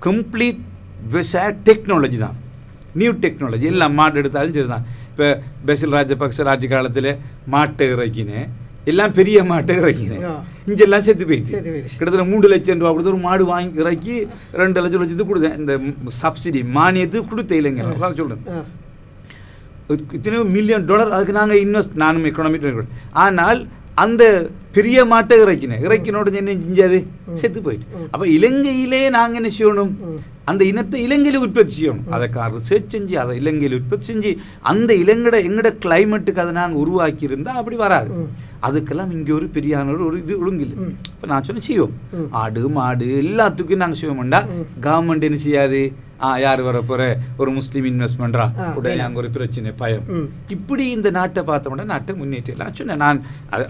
Complete விவசாய technology தான், new technology. எல்லாம் மாடு எடுத்தாலும் சரி தான். இப்போ பெசில் ராஜபக்ச ஆட்சி காலத்தில் மாட்டை இறக்கினேன், எல்லாம் பெரிய மாட்டை இறக்கினேன், இங்கெல்லாம் செத்து போயிடுச்சு. கிட்டத்தட்ட 3 லட்சம் ரூபா கொடுத்து ஒரு மாடு வாங்கி இறக்கி 2 லட்சத்துக்கு கொடுத்தேன். இந்த சப்சிடி மானியத்துக்கு கொடுத்த இல்லைங்க சொல்கிறேன். இத்தனையோ $1 மில்லியன் அதுக்கு நாங்கள் இன்வெஸ்ட், நானும் எக்கனாமிக். ஆனால் அந்த பெரிய மாட்டை இறக்கினோட என்ன செஞ்சாது, செத்து போயிட்டு. அப்போ இலங்கையிலே நாங்கள் என்ன செய்யணும், அந்த இனத்தை இலங்கையில் உற்பத்தி செய்யணும். அதுக்காக ரிசர்ச் செஞ்சு அதை இலங்கையில் உற்பத்தி செஞ்சு அந்த எங்கட கிளைமேட்டுக்கு அதை நாங்கள் உருவாக்கி இருந்தால் அப்படி வராது. அதுக்கெல்லாம் இங்கே ஒரு பெரியான ஒரு இது ஒழுங்கில்லை. இப்போ நான் சொன்ன செய்வோம், ஆடு மாடு எல்லாத்துக்கும் நாங்கள் செய்வோம்டா. கவர்மெண்ட் என்ன செய்யாது, யார் வர போகிற ஒரு முஸ்லீம் இன்வெஸ்ட்மெண்ட்ரா உடனே அங்கே ஒரு பிரச்சனை பயம். இப்படி இந்த நாட்டை பார்த்தோம்னா நாட்டை முன்னேற்றலாம் சொன்னேன் நான்.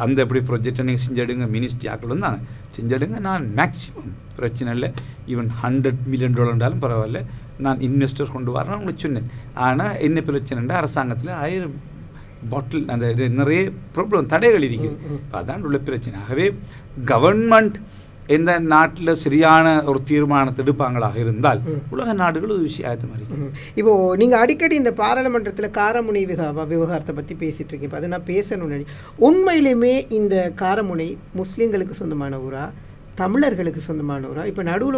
அந்த எப்படி ப்ரொஜெக்டை நீங்கள் செஞ்செடுங்க, மினிஸ்ட்ரி ஆக்கள் தாங்க செஞ்செடுங்க. நான் மேக்ஸிமம் பிரச்சனை இல்லை, ஈவன் $100 மில்லியன் பரவாயில்ல, நான் இன்வெஸ்டர் கொண்டு வரேன் உங்களுக்கு சொன்னேன். ஆனால் என்ன பிரச்சனைன்னா அரசாங்கத்தில் 1000 பாட்டில் அந்த நிறைய ப்ராப்ளம் தடைகள் இருக்குது. அதான் உள்ள பிரச்சனை. ஆகவே கவர்மெண்ட் எந்த நாட்டில் சரியான ஒரு தீர்மானத்தை எடுப்பாங்களாக இருந்தால் உலக நாடுகள் ஒரு விஷயம் மாதிரி. இப்போது நீங்கள் அடிக்கடி இந்த பாராளுமன்றத்தில் காரமுனை விவகாரத்தை பற்றி பேசிகிட்டு இருக்கீங்க. இப்போ அதை நான் பேசணும்னு உண்மையிலுமே இந்த காரமுனை முஸ்லீம்களுக்கு சொந்தமான ஊரா, தமிழர்களுக்கு சொந்தமானவரா? இப்போ நடுவில்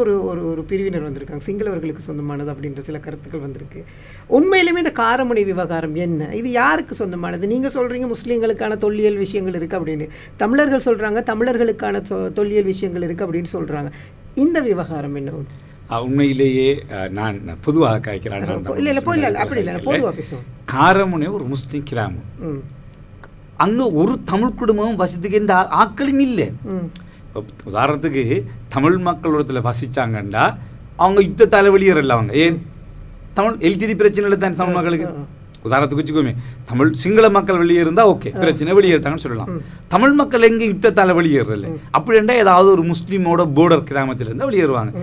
ஒரு பிரிவினர் வந்திருக்காங்க, சிங்களவர்களுக்கு சொந்தமானது அப்படின்ற சில கருத்துக்கள் வந்திருக்கு. உண்மையிலுமே இந்த காரமுனை விவகாரம் என்ன, இது யாருக்கு சொந்தமானது? நீங்கள் சொல்கிறீங்க முஸ்லீம்களுக்கான தொல்லியல் விஷயங்கள் இருக்குது அப்படின்னு, தமிழர்கள் சொல்கிறாங்க தமிழர்களுக்கான தொல்லியல் விஷயங்கள் இருக்குது அப்படின்னு சொல்கிறாங்க. இந்த விவகாரம் என்ன? உண்மையிலேயே நான் பொதுவாக காய்க்கிறேன். அப்படி இல்லை, பொதுவாக பேசுவோம். காரமுனை ஒரு முஸ்லீம் கிராமம், அங்கே ஒரு தமிழ் குடும்பமும் வசதிக்கு எந்த ஆக்களும் இல்லை. உதாரணத்துக்கு தமிழ் மக்களோடத்தில் வசித்தாங்கண்டா அவங்க யுத்தத்தால் வெளியேறல. அவங்க ஏன் தமிழ் எல்டிடி பிரச்சனை இல்லை தான் தமிழ் மக்களுக்கு. உதாரணத்துக்கு வச்சுக்கோமே, தமிழ் சிங்கள மக்கள் வெளியேறிருந்தால் ஓகே, பிரச்சனை வெளியேறிட்டாங்கன்னு சொல்லலாம். தமிழ் மக்கள் எங்கே யுத்தத்தால் வெளியேறல. அப்படின்னா ஏதாவது ஒரு முஸ்லீமோட போர்டர் கிராமத்தில் இருந்தால் வெளியேறுவாங்க.